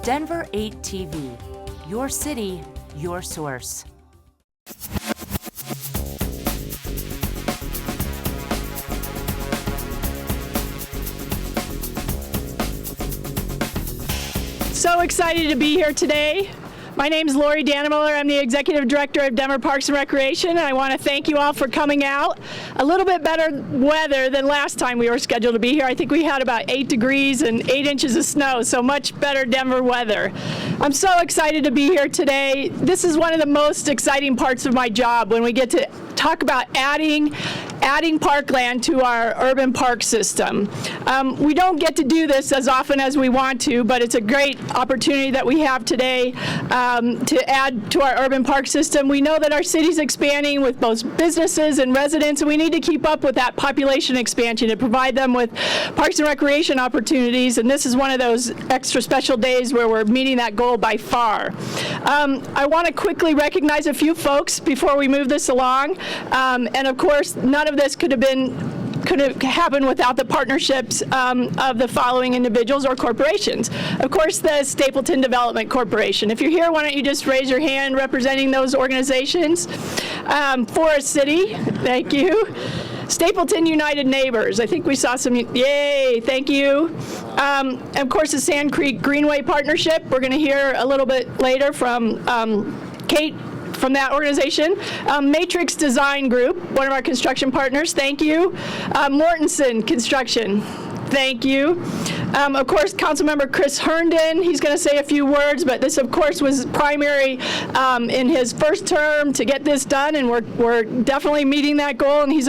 Denver 8 TV. Your city, your source. So excited to be here today. My name is Lauri Dannemiller. I'm the Executive Director of Denver Parks and Recreation, and I want to thank you all for coming out. A little bit better weather than last time we were scheduled to be here. I think we had about 8 degrees and 8 inches of snow, so much better Denver weather. I'm so excited to be here today. This is one of the most exciting parts of my job, when we get to talk about adding parkland to our urban park system. We don't get to do this as often as we want to, but it's a great opportunity that we have today to add to our urban park system. We know that our city's expanding with both businesses and residents, and we need to keep up with that population expansion to provide them with parks and recreation opportunities, and this is one of those extra special days where we're meeting that goal by far. I want to quickly recognize a few folks before we move this along, and of course, none of this could have happened without the partnerships of the following individuals or corporations. Of course, the Stapleton Development Corporation. If you're here, why don't you just raise your hand representing those organizations? Forest City, thank you. Stapleton United Neighbors, I think we saw some, yay, thank you. And of course, the Sand Creek Greenway Partnership. We're going to hear a little bit later from Kate from that organization. Matrix Design Group, one of our construction partners, thank you. Mortensen Construction, thank you. Of course, Councilmember Chris Herndon, he's going to say a few words, but this, of course, was primary in his first term to get this done, and we're definitely meeting that goal. And he's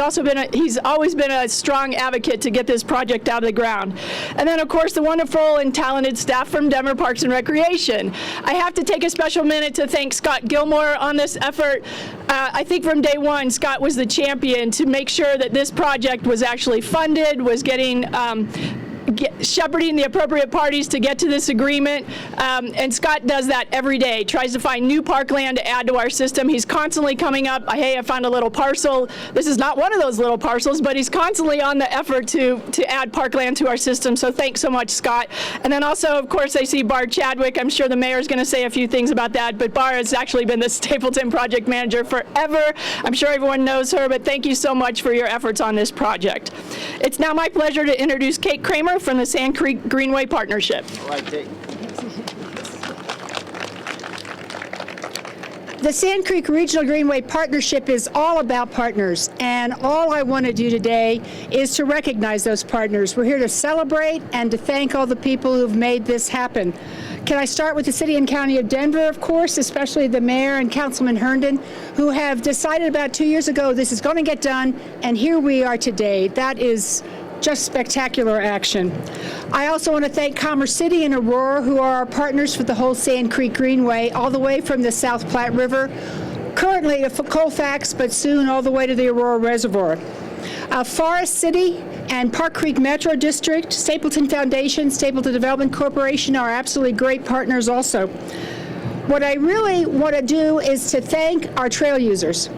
always been a strong advocate to get this project out of the ground. And then, of course, the wonderful and talented staff from Denver Parks and Recreation. I have to take a special minute to thank Scott Gilmore on this effort. I think from day one, Scott was the champion to make sure that this project was actually funded, was getting shepherding the appropriate parties to get to this agreement, and Scott does that every day, tries to find new parkland to add to our system. He's constantly coming up, hey, I found a little parcel. This is not one of those little parcels, but he's constantly on the effort to add parkland to our system, so thanks so much, Scott. And then also, of course, I see Barb Chadwick. I'm sure the mayor's going to say a few things about that, but Barb has actually been the Stapleton project manager forever. I'm sure everyone knows her, but thank you so much for your efforts on this project. It's now my pleasure to introduce Kate Kramer from the Sand Creek Greenway Partnership. All right, Kate. The Sand Creek Regional Greenway Partnership is all about partners, and all I want to do today is to recognize those partners. We're here to celebrate and to thank all the people who've made this happen. Can I start with the City and County of Denver, of course, especially the Mayor and Councilman Herndon, who have decided about 2 years ago this is going to get done, and here we are today. That is just spectacular action. I also want to thank Commerce City and Aurora, who are our partners for the whole Sand Creek Greenway, all the way from the South Platte River, currently to Colfax, but soon all the way to the Aurora Reservoir. Forest City and Park Creek Metro District, Stapleton Foundation, Stapleton Development Corporation are absolutely great partners also. What I really want to do is to thank our trail users.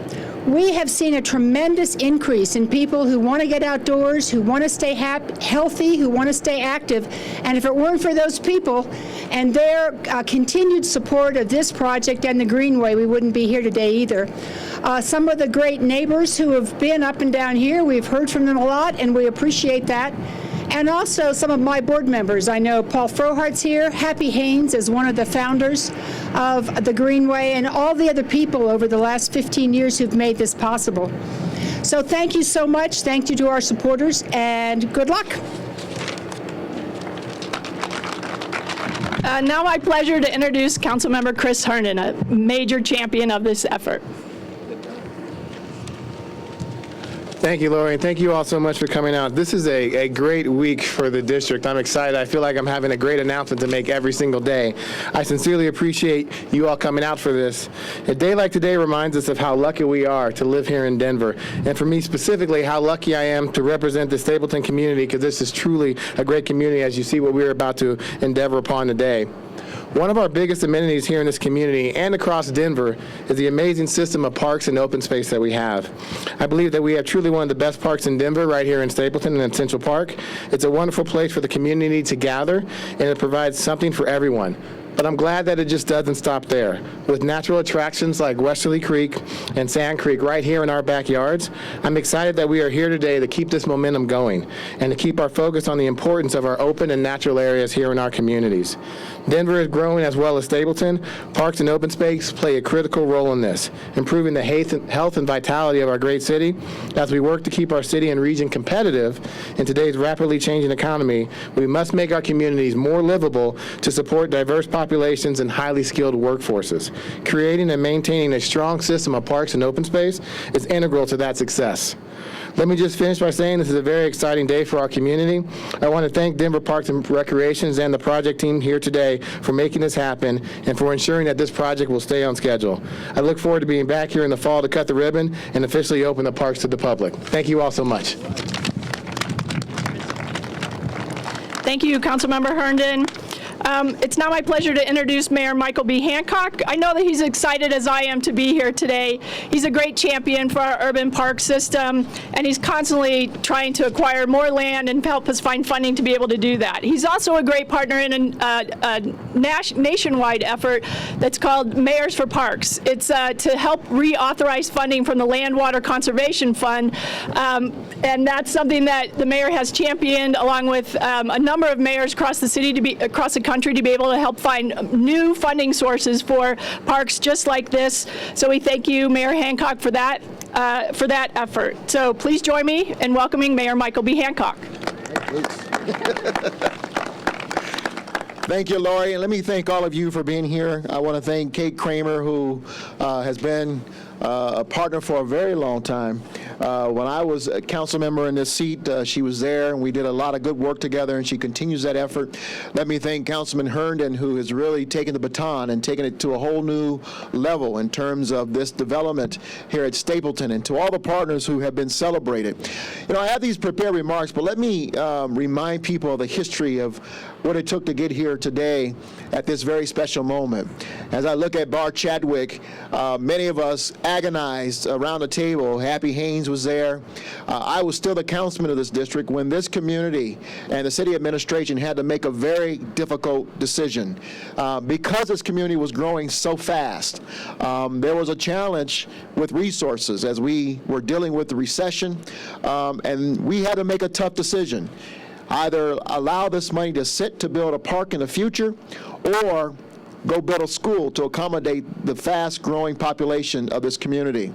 We have seen a tremendous increase in people who want to get outdoors, who want to stay healthy, who want to stay active. And if it weren't for those people and their continued support of this project and the Greenway, we wouldn't be here today either. Some of the great neighbors who have been up and down here, we've heard from them a lot, and we appreciate that. And also some of my board members. I know Paul Frohart's here. Happy Haynes is one of the founders of the Greenway, and all the other people over the last 15 years who've made this possible. So thank you so much. Thank you to our supporters, and good luck. Now my pleasure to introduce Councilmember Chris Herndon, a major champion of this effort. Thank you, Lauri, and thank you all so much for coming out. This is a great week for the district. I'm excited. I feel like I'm having a great announcement to make every single day. I sincerely appreciate you all coming out for this. A day like today reminds us of how lucky we are to live here in Denver, and for me specifically, how lucky I am to represent the Stapleton community, because this is truly a great community, as you see what we're about to endeavor upon today. One of our biggest amenities here in this community and across Denver is the amazing system of parks and open space that we have. I believe that we have truly one of the best parks in Denver right here in Stapleton and in Central Park. It's a wonderful place for the community to gather, and it provides something for everyone. But I'm glad that it just doesn't stop there. With natural attractions like Westerly Creek and Sand Creek right here in our backyards, I'm excited that we are here today to keep this momentum going and to keep our focus on the importance of our open and natural areas here in our communities. Denver is growing as well as Stapleton. Parks and open space play a critical role in this, improving the health and vitality of our great city. As we work to keep our city and region competitive in today's rapidly changing economy, we must make our communities more livable to support diverse populations and highly skilled workforces. Creating and maintaining a strong system of parks and open space is integral to that success. Let me just finish by saying this is a very exciting day for our community. I want to thank Denver Parks and Recreations and the project team here today for making this happen and for ensuring that this project will stay on schedule. I look forward to being back here in the fall to cut the ribbon and officially open the parks to the public. Thank you all so much. Thank you, Councilmember Herndon. It's now my pleasure to introduce Mayor Michael B. Hancock. I know that he's excited as I am to be here today. He's a great champion for our urban park system, and he's constantly trying to acquire more land and help us find funding to be able to do that. He's also a great partner in a nationwide effort that's called Mayors for Parks. It's to help reauthorize funding from the Land Water Conservation Fund, and that's something that the mayor has championed along with a number of mayors across the city across the country to be able to help find new funding sources for parks just like this. So we thank you, Mayor Hancock, for that effort. So please join me in welcoming Mayor Michael B. Hancock. Thank you, Lauri, and let me thank all of you for being here. I want to thank Kate Kramer, who has been a partner for a very long time. When I was a council member in this seat, she was there, and we did a lot of good work together, and she continues that effort. Let me thank Councilman Herndon, who has really taken the baton and taken it to a whole new level in terms of this development here at Stapleton, and to all the partners who have been celebrated. You know, I have these prepared remarks, but let me remind people of the history of what it took to get here today at this very special moment. As I look at Bar Chadwick, many of us agonized around the table. Happy Haynes was there. I was still the councilman of this district when this community and the city administration had to make a very difficult decision. Because this community was growing so fast, there was a challenge with resources as we were dealing with the recession, and we had to make a tough decision. Either allow this money to sit to build a park in the future, or go build a school to accommodate the fast-growing population of this community.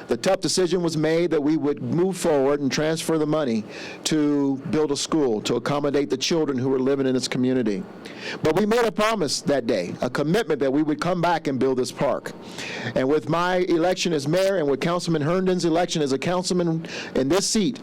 The tough decision was made that we would move forward and transfer the money to build a school to accommodate the children who were living in this community. But we made a promise that day, a commitment that we would come back and build this park. And with my election as mayor and with Councilman Herndon's election as a councilman in this seat,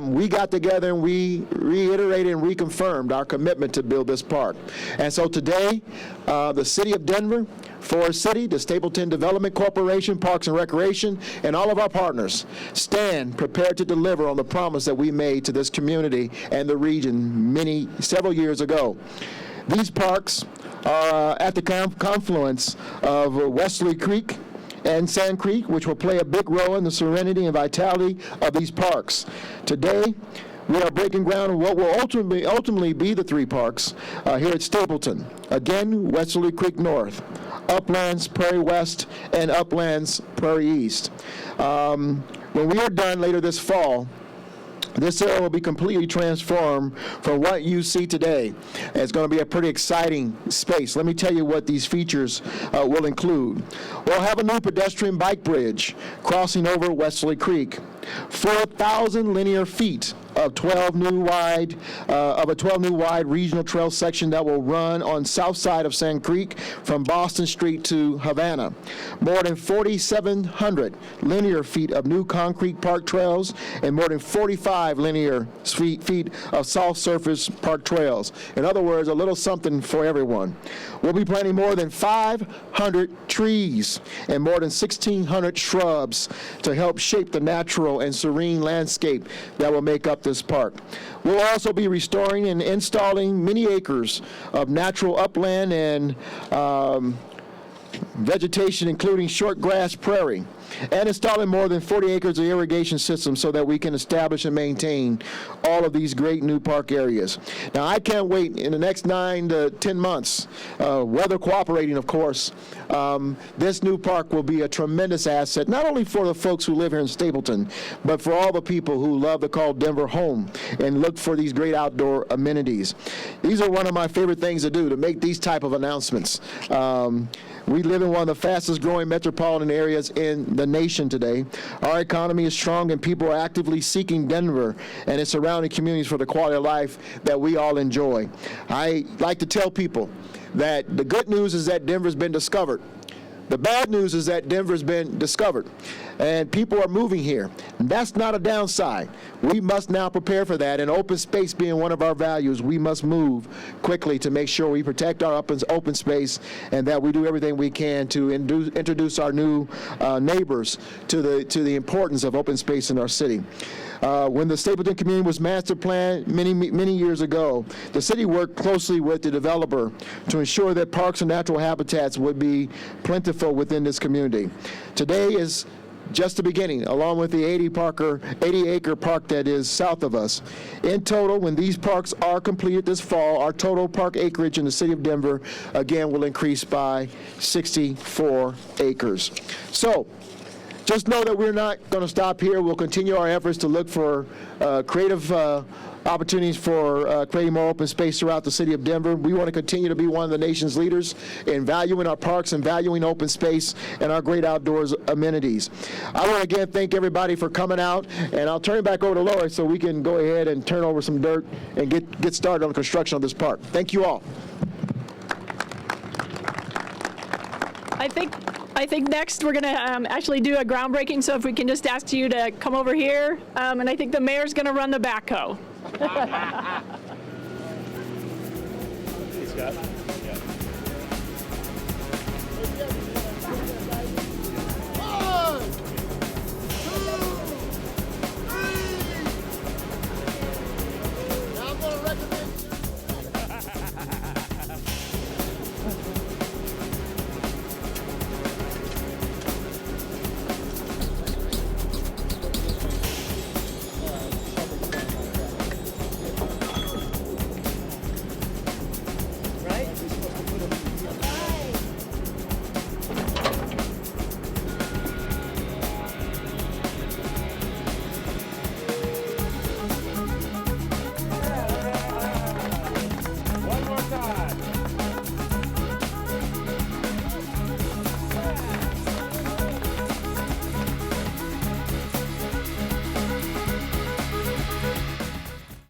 we got together and we reiterated and reconfirmed our commitment to build this park. And so today, the City of Denver, Forest City, the Stapleton Development Corporation, Parks and Recreation, and all of our partners stand prepared to deliver on the promise that we made to this community and the region several years ago. These parks are at the confluence of Westerly Creek and Sand Creek, which will play a big role in the serenity and vitality of these parks. Today, we are breaking ground on what will ultimately be the three parks here at Stapleton. Again, Westerly Creek North, Uplands Prairie West, and Uplands Prairie East. When we are done later this fall, this area will be completely transformed from what you see today. It's going to be a pretty exciting space. Let me tell you what these features will include. We'll have a new pedestrian bike bridge crossing over Westerly Creek, 4,000 linear feet of a 12 new wide regional trail section that will run on south side of Sand Creek from Boston Street to Havana. More than 4,700 linear feet of new concrete park trails and more than 45 linear feet of soft surface park trails. In other words, a little something for everyone. We'll be planting more than 500 trees and more than 1,600 shrubs to help shape the natural and serene landscape that will make up this park. We'll also be restoring and installing many acres of natural upland and vegetation including short grass prairie, and installing more than 40 acres of irrigation systems so that we can establish and maintain all of these great new park areas. Now, I can't wait in the next 9 to 10 months, weather cooperating, of course. This new park will be a tremendous asset, not only for the folks who live here in Stapleton, but for all the people who love to call Denver home and look for these great outdoor amenities. These are one of my favorite things to do, to make these type of announcements. We live in one of the fastest growing metropolitan areas in the nation today. Our economy is strong and people are actively seeking Denver and its surrounding communities for the quality of life that we all enjoy. I like to tell people that the good news is that Denver's been discovered. The bad news is that Denver's been discovered, and people are moving here. And that's not a downside. We must now prepare for that, and open space being one of our values, we must move quickly to make sure we protect our open space and that we do everything we can to introduce our new neighbors to the importance of open space in our city. When the Stapleton community was master planned many years ago, the city worked closely with the developer to ensure that parks and natural habitats would be plentiful within this community. Today is just the beginning, along with the 80-acre park that is south of us. In total, when these parks are completed this fall, our total park acreage in the city of Denver, again, will increase by 64 acres. So, just know that we're not going to stop here. We'll continue our efforts to look for creative opportunities for creating more open space throughout the city of Denver. We want to continue to be one of the nation's leaders in valuing our parks and valuing open space and our great outdoors amenities. I want to again thank everybody for coming out, and I'll turn it back over to Lauri so we can go ahead and turn over some dirt and get started on the construction of this park. Thank you all. I think next we're going to actually do a groundbreaking, so if we can just ask you to come over here, and I think the mayor's going to run the backhoe. Hey, Scott.